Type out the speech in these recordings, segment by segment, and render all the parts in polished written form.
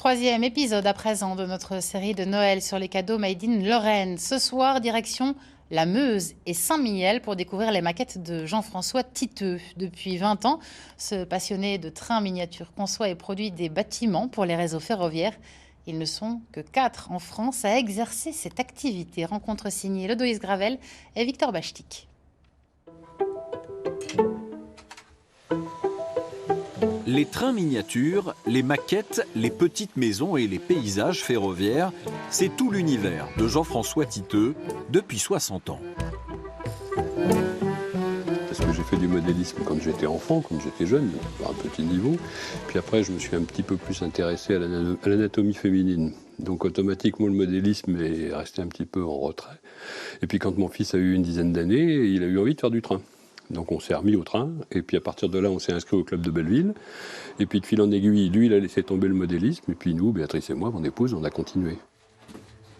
Troisième épisode à présent de notre série de Noël sur les cadeaux Made in Lorraine. Ce soir, direction la Meuse et Saint-Mihiel pour découvrir les maquettes de Jean-François Titeux. Depuis 20 ans, ce passionné de trains miniatures conçoit et produit des bâtiments pour les réseaux ferroviaires. Ils ne sont que 4 en France à exercer cette activité. Rencontre signée Lodoïs Gravel et Victor Bachtik. Les trains miniatures, les maquettes, les petites maisons et les paysages ferroviaires, c'est tout l'univers de Jean-François Titeux depuis 60 ans. Parce que j'ai fait du modélisme quand j'étais enfant, quand j'étais jeune, à un petit niveau. Puis après, je me suis un petit peu plus intéressé à l'anatomie féminine. Donc automatiquement, le modélisme est resté un petit peu en retrait. Et puis quand mon fils a eu une dizaine d'années, il a eu envie de faire du train. Donc on s'est remis au train, et puis à partir de là, on s'est inscrit au club de Belleville. Et puis de fil en aiguille, lui, il a laissé tomber le modélisme, et puis nous, Béatrice et moi, mon épouse, on a continué.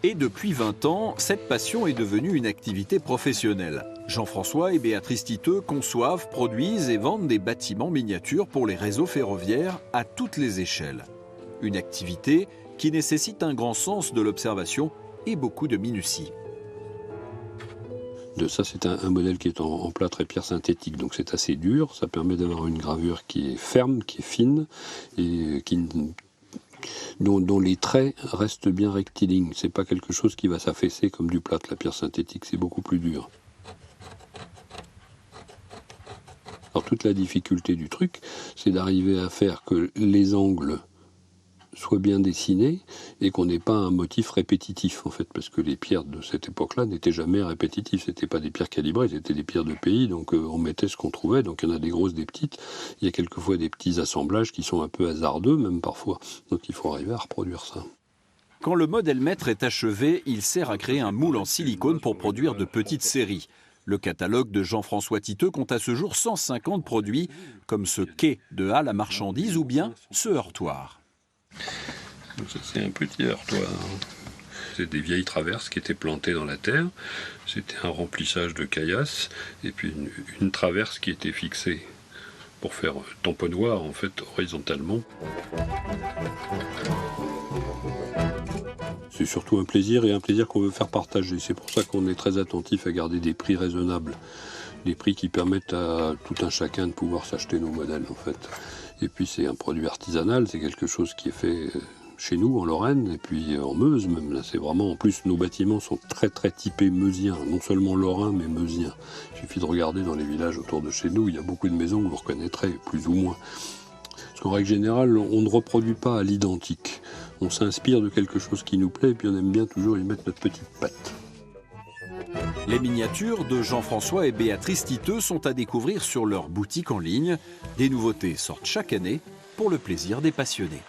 Et depuis 20 ans, cette passion est devenue une activité professionnelle. Jean-François et Béatrice Titeux conçoivent, produisent et vendent des bâtiments miniatures pour les réseaux ferroviaires à toutes les échelles. Une activité qui nécessite un grand sens de l'observation et beaucoup de minutie. Ça, c'est un modèle qui est en plâtre et pierre synthétique, donc c'est assez dur. Ça permet d'avoir une gravure qui est ferme, qui est fine, et dont les traits restent bien rectilignes. C'est pas quelque chose qui va s'affaisser comme du plâtre. La pierre synthétique, c'est beaucoup plus dur. Alors toute la difficulté du truc, c'est d'arriver à faire que les angles soient bien dessinés et qu'on n'ait pas un motif répétitif, en fait, parce que les pierres de cette époque-là n'étaient jamais répétitives. C'était pas des pierres calibrées, c'était des pierres de pays, donc on mettait ce qu'on trouvait. Donc il y en a des grosses, des petites. Il y a quelquefois des petits assemblages qui sont un peu hasardeux, même parfois. Donc il faut arriver à reproduire ça. Quand le modèle maître est achevé, il sert à créer un moule en silicone pour produire de petites séries. Le catalogue de Jean-François Titeux compte à ce jour 150 produits, comme ce quai de halle à marchandises ou bien ce heurtoir. Donc ça, c'est un petit heurtoir. C'est des vieilles traverses qui étaient plantées dans la terre. C'était un remplissage de caillasse et puis une traverse qui était fixée pour faire tamponnoir, en fait, horizontalement. C'est surtout un plaisir et un plaisir qu'on veut faire partager. C'est pour ça qu'on est très attentif à garder des prix raisonnables. Des prix qui permettent à tout un chacun de pouvoir s'acheter nos modèles, en fait. Et puis c'est un produit artisanal, c'est quelque chose qui est fait chez nous en Lorraine et puis en Meuse même. Là, c'est vraiment, en plus nos bâtiments sont très très typés meusiens, non seulement lorrains mais meusiens. Il suffit de regarder dans les villages autour de chez nous, il y a beaucoup de maisons que vous reconnaîtrez, plus ou moins. Parce qu'en règle générale, on ne reproduit pas à l'identique. On s'inspire de quelque chose qui nous plaît et puis on aime bien toujours y mettre notre petite patte. Les miniatures de Jean-François et Béatrice Titeux sont à découvrir sur leur boutique en ligne. Des nouveautés sortent chaque année pour le plaisir des passionnés.